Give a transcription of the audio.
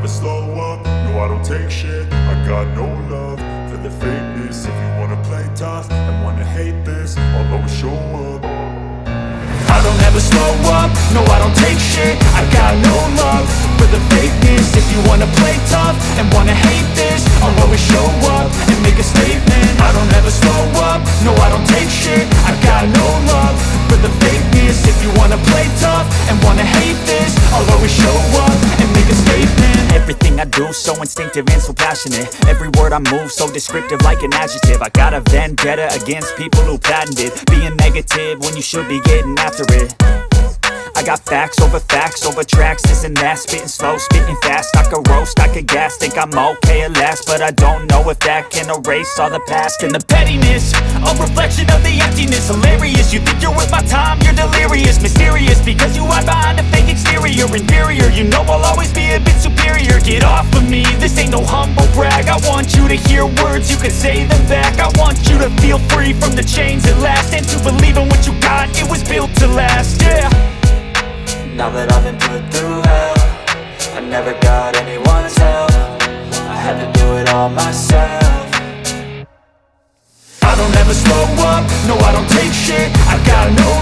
slow up, no I don't take shit. I got no love for the fakeness. If you wanna play tough and wanna hate this, I'll always show up. I don't ever slow up, no I don't take shit. I got no love for the fakeness. If you wanna play tough and wanna hate this, I'll always show up and make a statement. I don't ever slow up, no I don't take shit. I got no love for the fakeness. If you wanna play tough and wanna hate this, I'll always show up and make a statement. Everything I do so instinctive and so passionate. Every word I move so descriptive like an adjective. I got a vendetta against people who patented being negative when you should be getting after it. I got facts over tracks, this and that. Spitting slow, spitting fast, I could roast, I could gas. Think I'm okay at last, but I don't know if that can erase all the past. And the pettiness, a reflection of the emptiness. Hilarious, you think you're worth my time, you're delirious. Mysterious, because you hide behind a fake exterior. Inferior, you know I'll always be a bit superior. Get off of me, this ain't no humble brag. I want you to hear words, you can say them back. I want you to feel free from the chains at last, and to believe in what you got, it was built to last, yeah. Now that I've been put through hell, I never got anyone's help. I had to do it all myself. I don't ever slow up, no I don't take shit. I got no